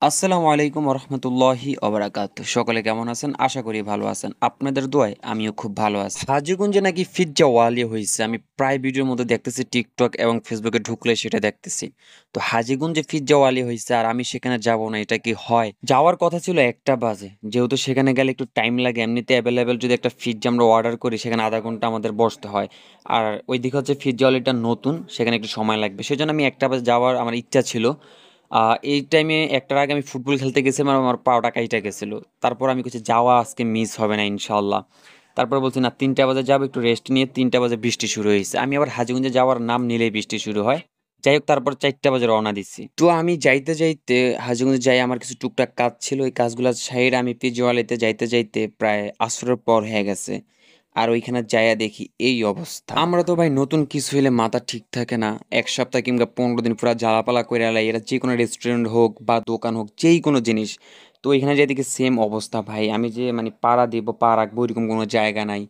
আসসালামু আলাইকুম রহমতুল্লাহি ওবারাকাতুহু। সকলে কেমন আছেন? আশা করি ভালো আছেন। আপনাদের দোয়ায় আমিও খুব ভালো আছি। হাজীগঞ্জে নাকি পিজ্জা ওয়ালি হইছে। আমি প্রায় ভিডিওর মধ্যে দেখতেছি টিকটক এবং ফেসবুকে ঢুকলে সেটা দেখতেছি। তো হাজীগঞ্জে পিজ্জা ওয়ালি হইছে আর আমি সেখানে যাব না, এটা কি হয়? যাওয়ার কথা ছিল ১টা বাজে। যেহেতু সেখানে গেলে একটু টাইম লাগে, এমনিতে এভেলেবেল যদি একটা পিজ্জা আমরা অর্ডার করি সেখানে আধা ঘন্টা আমাদের বসতে হয়। আর ওইদিকে হচ্ছে পিজ্জা ওয়ালিটা নতুন, সেখানে একটু সময় লাগবে। সেজন্য আমি ১টা বাজে যাওয়ার আমার ইচ্ছা ছিল। এই টাইমে একটার আগে আমি ফুটবল খেলতে গেছিলাম আর আমার পাওটা কাইটা গেছিল। তারপর আমি কিছু যাওয়া আজকে মিস হবে না ইনশাল্লাহ। তারপর বলছি না, ৩টা বাজে যাবো, একটু রেস্ট নিয়ে। ৩টা বাজে বৃষ্টি শুরু হয়েছে। আমি আবার হাজীগঞ্জে যাওয়ার নাম নিলেই বৃষ্টি শুরু হয়। যাই হোক, তারপর ৪টা বাজে রওনা দিচ্ছি। তো আমি যাইতে যাইতে হাজীগঞ্জে যাই, আমার কিছু টুকটাক কাজ ছিল, ওই কাজগুলো সাইড আমি পিজওয়ালিতে যাইতে যাইতে প্রায় আসরের পর হয়ে গেছে। আর ওইখানে যাইয়া দেখি এই অবস্থা। আমরা তো ভাই নতুন কিছু হইলে মাথা ঠিক থাকে না। ১ সপ্তাহ কিংবা ১৫ দিন পুরা জ্বালাপালা কইরা এলাই। এরা যেকোনো রেস্টুরেন্ট হোক বা দোকান হোক, যেই কোনো জিনিস। তো এখানে যেয়ে দেখি সেম অবস্থা ভাই। আমি যে মানে পাড়া দিব, পা রাখবো এরকম কোনো জায়গা নাই।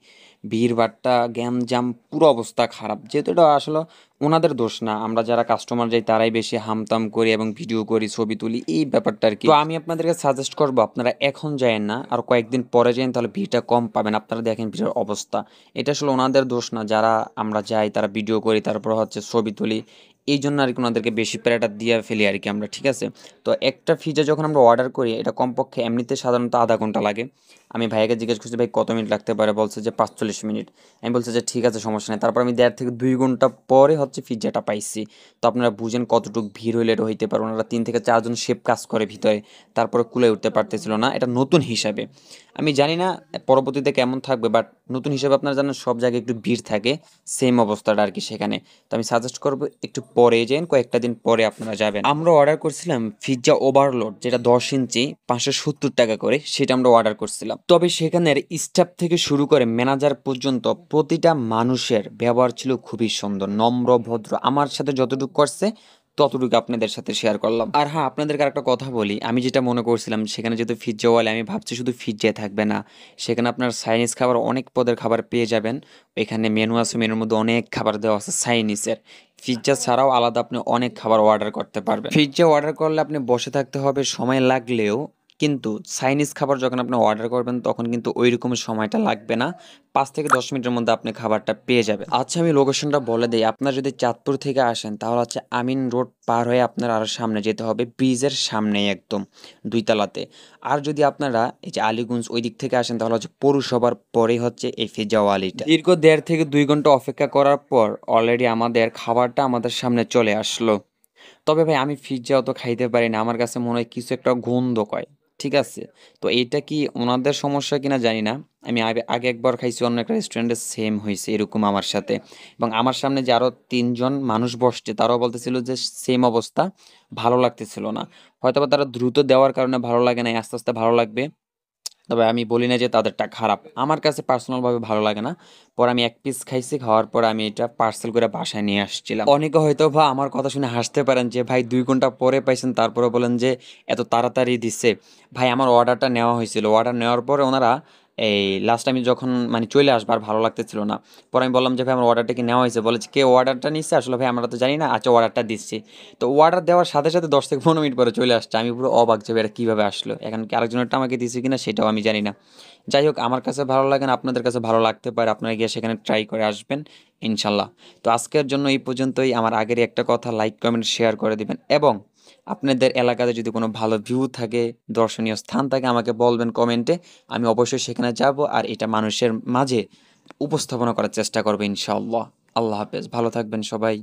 ভিড়ভাট্টা, গ্যাঞ্জাম, পুরো অবস্থা খারাপ। যেহেতু এটা আসলে ওনাদের দোষ না। আমরা যারা কাস্টমার যাই তারাই বেশি হামতাম করি এবং ভিডিও করি, ছবি তুলি, এই ব্যাপারটা আরকি। তো আমি আপনাদেরকে সাজেস্ট করবো আপনারা এখন যায়েন না, আর কয়েকদিন পরে যায়েন, তাহলে ভিড়টা কম পাবেন। আপনারা দেখেন ভিড়ের অবস্থা। এটা আসলে ওনাদের দোষ না, যারা আমরা যাই তারা ভিডিও করি, তারপর হচ্ছে ছবি তুলি। এই জন্য আরকি ওনাদেরকে বেশি প্যারাটা দিয়ে ফেলি আরকি আমরা, ঠিক আছে? তো একটা পিজ্জা যখন আমরা অর্ডার করি, এটা কমপক্ষে এমনিতে সাধারণত আধা ঘন্টা লাগে। আমি ভাইয়াকে জিজ্ঞেস করছি, ভাই কত মিনিট লাগতে পারে? বলছে যে ৪৫ মিনিট। আমি বলছি যে ঠিক আছে, সমস্যা নেই। তারপর আমি ১.৫ থেকে ২ ঘন্টা পরে হচ্ছে পিজ্জাটা পাইছি। তো আপনারা বুঝেন কতটুকু ভিড় হইলে এটা হইতে পারে। ওনারা ৩ থেকে ৪ জন শেফ কাজ করে ভিতরে। তারপরে কুলায় উঠতে পারতেছিল না। এটা নতুন হিসাবে। আমি জানি না পরবর্তীতে কেমন থাকবে, বাট নতুন হিসেবে আপনারা জানেন সব জায়গায় একটু ভিড় থাকে। সেম অবস্থাটা আরকি সেখানে। তো আমি সাজেস্ট করব একটু পরে যাইন, কয়েকটা দিন পরে আপনারা যাবেন। আমরা অর্ডার করছিলাম পিজ্জা ওভারলোড, যেটা ১০ ইঞ্চি, ৳৫৭০ করে। সেটা আমরা অর্ডার করছিলাম। তবে সেখানের স্টাফ থেকে শুরু করে ম্যানেজার পর্যন্ত প্রতিটা মানুষের ব্যবহার ছিল খুবই সুন্দর, নম্র, ভদ্র। আমার সাথে যতটুকু করছে ততটুকু আপনাদের সাথে শেয়ার করলাম। আর হ্যাঁ, আপনাদেরকে আরেকটা কথা বলি। আমি যেটা মনে করছিলাম সেখানে যেহেতু পিজ্জা ওয়ালা, আমি ভাবছি শুধু পিজ্জাই থাকবে না। সেখানে আপনার চাইনিজ খাবার, অনেক পদের খাবার পেয়ে যাবেন। এখানে মেনু আছে, মেনুর মধ্যে অনেক খাবার দেওয়া আছে চাইনিজের। পিজ্জা ছাড়াও আলাদা আপনি অনেক খাবার অর্ডার করতে পারবেন। পিজ্জা অর্ডার করলে আপনি বসে থাকতে হবে, সময় লাগলেও। কিন্তু চাইনিজ খাবার যখন আপনি অর্ডার করবেন তখন কিন্তু ওইরকম সময়টা লাগবে না। ৫ থেকে ১০ মিনিটের মধ্যে আপনি খাবারটা পেয়ে যাবেন। আচ্ছা, আমি লোকেশনটা বলে দেই। আপনারা যদি চাঁদপুর থেকে আসেন তাহলে হচ্ছে আমিন রোড পার হয়ে আপনার আরো সামনে যেতে হবে, ব্রিজের সামনেই একদম ২ তলাতে। আর যদি আপনারা এই যে আলীগঞ্জ ওই দিক থেকে আসেন তাহলে হচ্ছে পৌরসভার পরেই হচ্ছে এই পিজ্জা ওয়ালিটা। দীর্ঘ ১.৫ থেকে ২ ঘন্টা অপেক্ষা করার পর অলরেডি আমাদের খাবারটা আমাদের সামনে চলে আসলো। তবে ভাই আমি পিজ্জা অত খাইতে পারি না। আমার কাছে মনে হয় কিছু একটা গন্ধ কয়। ঠিক আছে? তো এইটা কি ওনাদের সমস্যা কিনা জানি না। আমি আগে একবার খাইছি অন্য একটা রেস্টুরেন্টে, সেম হইছে এরকম আমার সাথে। এবং আমার সামনে যে আরো ৩ জন মানুষ বসছে তারাও বলতেছিল যে সেম অবস্থা, ভালো লাগতেছিল না। হয়তোবা তারা দ্রুত দেওয়ার কারণে ভালো লাগে নাই, আস্তে, আস্তে ভালো লাগবে। তবে আমি বলি না যে তাদেরটা খারাপ। আমার কাছে পার্সোনাল ভাবে ভালো লাগে না। পরে আমি ১ পিস খাইছি, খাওয়ার পরে আমি এটা পার্সেল করে বাসায় নিয়ে আসছিলাম। অনেকে হয়তোবা আমার কথা শুনে হাসতে পারেন যে, "ভাই ২ ঘন্টা পরে পাইছেন তারপরেও বলেন যে এত তাড়াতাড়ি দিছে।" ভাই আমার অর্ডারটা নেওয়া হয়েছিল। অর্ডার নেওয়ার পরে ওনারা এই লাস্ট আমি যখন মানে চলে আসবো আর ভালো লাগতেছিল না। পরে আমি বললাম যে, "ভাই আমার অর্ডারটা কি নেওয়া হয়েছে?" বলে যে, "কে অর্ডারটা নিচ্ছে?" আসলে ভাই আমরা তো জানি না। আচ্ছা, অর্ডারটা দিচ্ছি। তো অর্ডার দেওয়ার সাথে, সাথে ১০ থেকে ১৫ মিনিট পরে চলে আসছে। আমি পুরো অবাক যে এটা কিভাবে আসলো? এখন কি আরেকজনেরটা আমাকে দিছে কিনা সেটাও আমি জানি না। যাই হোক, আমার কাছে ভালো লাগে না, আপনাদের কাছে ভালো লাগতে পারে। আপনারা গিয়ে সেখানে ট্রাই করে আসবেন ইনশাল্লাহ। তো আজকের জন্য এই পর্যন্তই। আমার আগেরই একটা কথা, লাইক, কমেন্ট, শেয়ার করে দিবেন এবং আপনাদের এলাকাতে যদি কোনো ভালো ভিউ থাকে, দর্শনীয় স্থান থাকে আমাকে বলবেন কমেন্টে। আমি অবশ্যই সেখানে যাব আর এটা মানুষের মাঝে উপস্থাপনা করার চেষ্টা করব ইনশাআল্লাহ। আল্লাহ হাফেজ। ভালো থাকবেন সবাই।